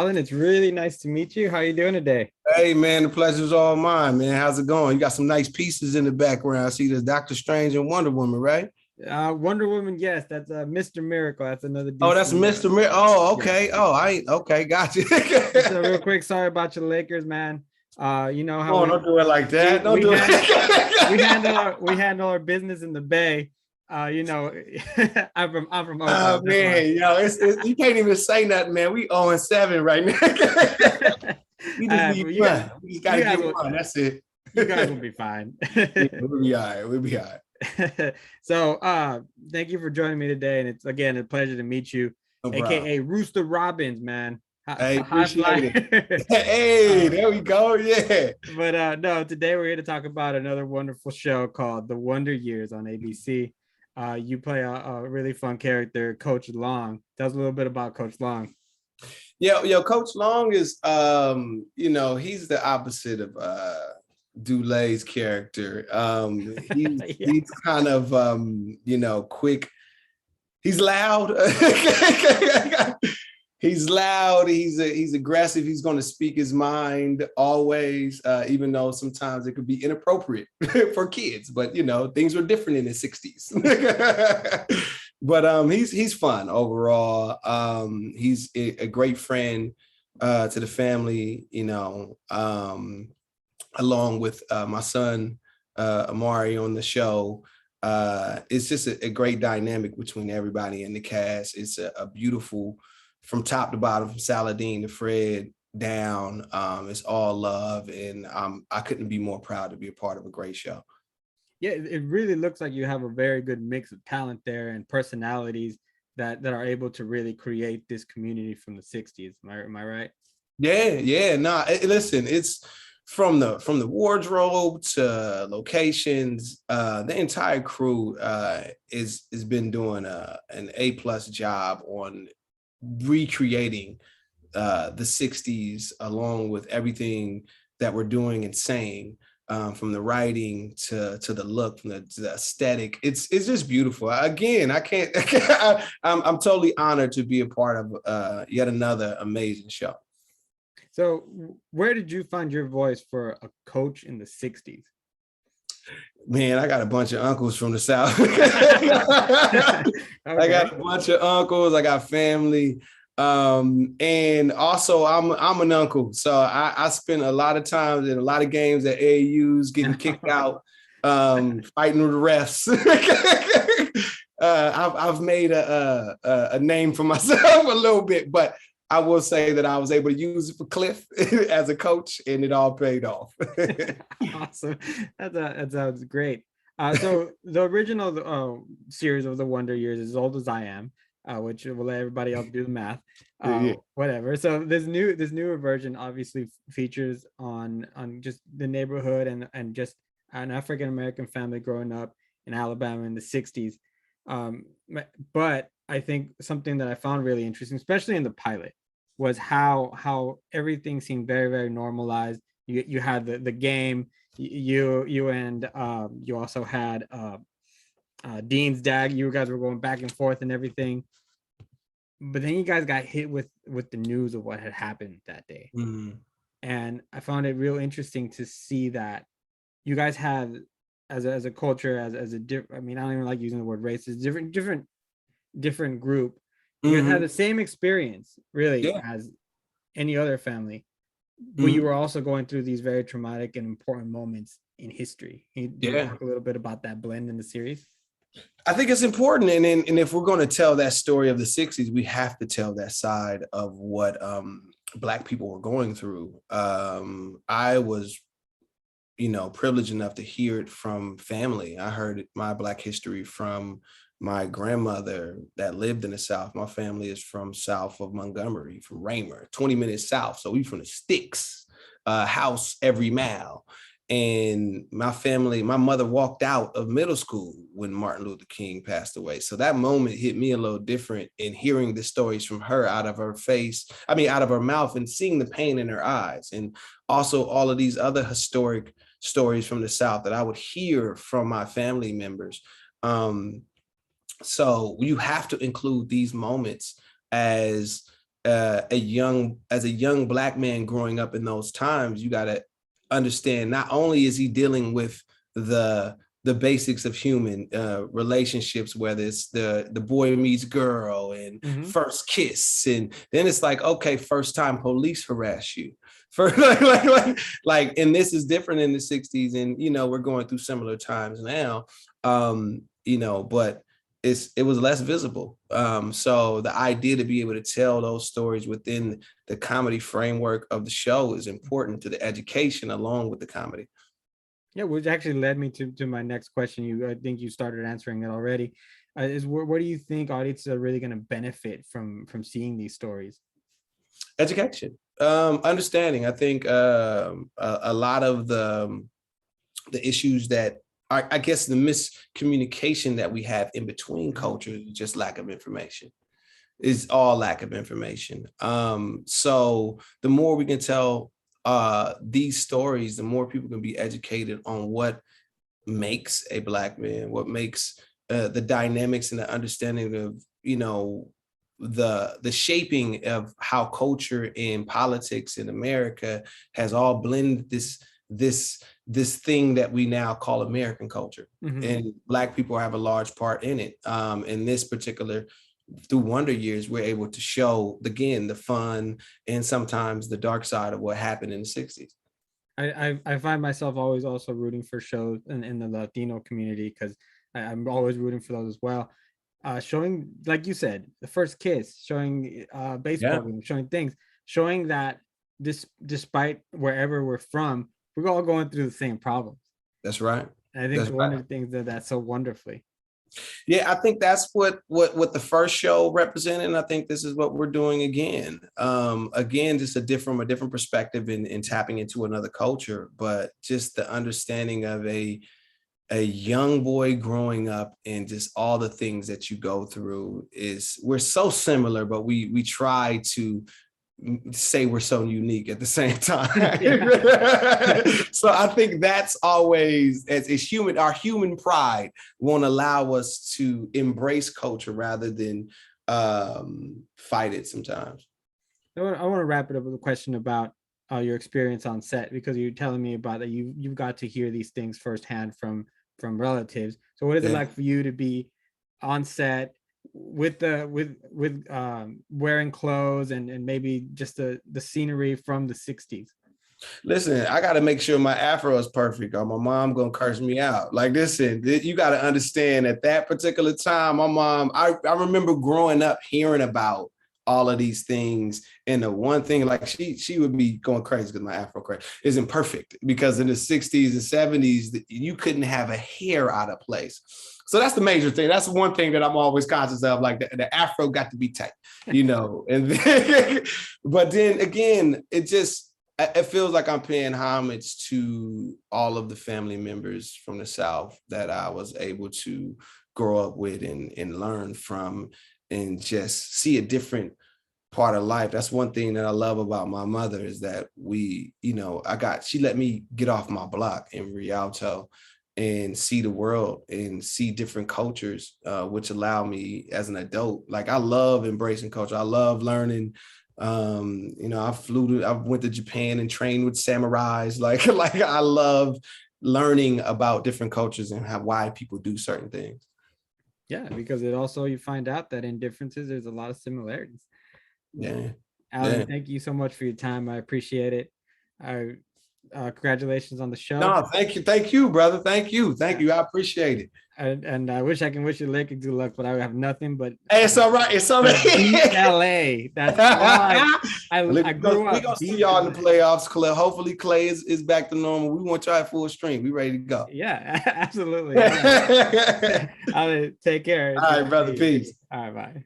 Allen, it's really nice to meet you. How are you doing today? Hey man, the pleasure's all mine, man. How's it going? You got some nice pieces in the background. I see there's Doctor Strange and Wonder Woman, right? Wonder Woman, yes, that's Mr. Miracle. That's another Oh, that's DC. Mr. Oh, Yeah. okay. Oh, I ain't okay, got you. So real quick, sorry about your Lakers, man. You know how Oh, don't do it like we that. Don't we do handle it. we handle our business in the Bay. You know, I'm from Oh Oakland. That's why. man, you can't even say nothing, man. We 0-7 right now. We just But need you one. We just you gotta guys get will one. That's it. you guys will be fine. Yeah, we'll be all right. We'll be all right. So thank you for joining me today, and it's again a pleasure to meet you, No problem. aka Rooster Robbins, man. Hey, High appreciate it. flyer. Hey, uh, there we go. Yeah. but no, today we're here to talk about another wonderful show called The Wonder Years on ABC. You play a really fun character, Coach Long. Tell us a little bit about Coach Long. Coach Long is he's the opposite of Dulay's character. Yeah. He's kind of quick. He's loud. He's loud. He's aggressive. He's going to speak his mind always, even though sometimes it could be inappropriate for kids. But things were different in the '60s. But he's fun overall. He's a great friend to the family. Along with my son Amari on the show. It's just a great dynamic between everybody in the cast. It's a beautiful, from top to bottom, from Saladin to Fred down. It's all love, and I couldn't be more proud to be a part of a great show. Yeah, it really looks like you have a very good mix of talent there and personalities that are able to really create this community from the '60s. Am I right? Yeah. Nah, listen, it's from the wardrobe to locations. The entire crew is been doing an A+ job on recreating the '60s, along with everything that we're doing and saying, from the writing to the look, from the aesthetic. It's just beautiful. Again, I can't. I'm totally honored to be a part of yet another amazing show. So, where did you find your voice for a coach in the '60s? Man, I got a bunch of uncles from the South. I Okay. got a bunch of uncles. I got family. And also I'm an uncle. So I spent a lot of times in a lot of games at AAUs getting kicked out, fighting with the refs. I've made a name for myself a little bit, but I will say that I was able to use it for Cliff as a coach, and it all paid off. Awesome. That sounds great. So the original series of the Wonder Years is as old as I am, which will let everybody else do the math. Yeah. Whatever. So this newer version obviously features on just the neighborhood and just an African American family growing up in Alabama in the '60s. But I think something that I found really interesting, especially in the pilot, was how everything seemed very, very normalized. You had the game, you and you also had Dean's dad. You guys were going back and forth and everything, but then you guys got hit with the news of what had happened that day. Mm-hmm. And I found it real interesting to see that you guys had as a culture, as a different, I mean, I don't even like using the word race, it's different group. You guys had Mm-hmm. the same experience really Yeah. as any other family, but you Mm-hmm. were also going through these very traumatic and important moments in history. Do you Yeah. talk a little bit about that blend in the series? I think it's important, and if we're going to tell that story of the '60s, we have to tell that side of what Black people were going through. I was, privileged enough to hear it from family. I heard my Black history from my grandmother that lived in the South. My family is from south of Montgomery, from Raymer, 20 minutes south. So we from the sticks, house every mile. And my mother walked out of middle school when Martin Luther King passed away. So that moment hit me a little different in hearing the stories from her out of her mouth, and seeing the pain in her eyes. And also all of these other historic stories from the South that I would hear from my family members. So you have to include these moments as as a young Black man growing up in those times, you got to understand not only is he dealing with the basics of human relationships, whether it's the boy meets girl and first kiss, and then it's like, okay, first time police harass you. For and this is different in the 60s, and we're going through similar times now, but it was less visible. So the idea to be able to tell those stories within the comedy framework of the show is important to the education along with the comedy. Yeah, which actually led me to my next question. I think you started answering it already. Is where do you think audiences are really going to benefit from seeing these stories? Education, understanding. I think a lot of the issues that I guess the miscommunication that we have in between cultures is just lack of information. Is all lack of information. So the more we can tell these stories, the more people can be educated on what makes a Black man, what makes the dynamics and the understanding of the shaping of how culture and politics in America has all blended this thing that we now call American culture. And Black people have a large part in it. In this particular, through Wonder Years, we're able to show, again, the fun and sometimes the dark side of what happened in the 60s. I find myself always also rooting for shows in the Latino community, because I'm always rooting for those as well. Showing, like you said, the first kiss, showing baseball games, showing things, showing that despite wherever we're from, we're all going through the same problems. That's right. And I think one of the things that's so wonderfully. Yeah, I think that's what the first show represented. And I think this is what we're doing again. Again, just a different perspective in tapping into another culture, but just the understanding of a young boy growing up and just all the things that you go through we're so similar, but we try to say we're so unique at the same time. So I think that's always, as human, our human pride won't allow us to embrace culture rather than fight it sometimes. I want to wrap it up with a question about your experience on set, because you're telling me about that you've got to hear these things firsthand from relatives. So what is it like for you to be on set with wearing clothes and maybe just the scenery from the 60s? Listen, I got to make sure my afro is perfect or my mom gonna curse me out. Like, listen, you got to understand at that particular time, my mom, I remember growing up hearing about all of these things. And the one thing, like she would be going crazy because my afro isn't perfect, because in the 60s and 70s, you couldn't have a hair out of place. So that's the major thing. That's one thing that I'm always conscious of, like the afro got to be tight, and then, but then again, it feels like I'm paying homage to all of the family members from the South that I was able to grow up with and learn from, and just see a different part of life. That's one thing that I love about my mother, is that she let me get off my block in Rialto and see the world and see different cultures, which allow me as an adult. Like, I love embracing culture. I love learning. I went to Japan and trained with samurais. Like I love learning about different cultures and why people do certain things. Yeah, because it also, you find out that in differences, there's a lot of similarities. Yeah. Allen, thank you so much for your time. I appreciate it. Congratulations on the show. No, thank you, brother. Thank you. I appreciate it. And I wish I can wish you Lakers good luck, but I have nothing but. Hey, it's all right. It's all right. LA. That's all I grew up. We're gonna see y'all in the playoffs, Clay. Hopefully Clay is back to normal. We want y'all at full strength. We ready to go. Yeah, absolutely. I'll take care. All right, brother. Peace. All right, bye.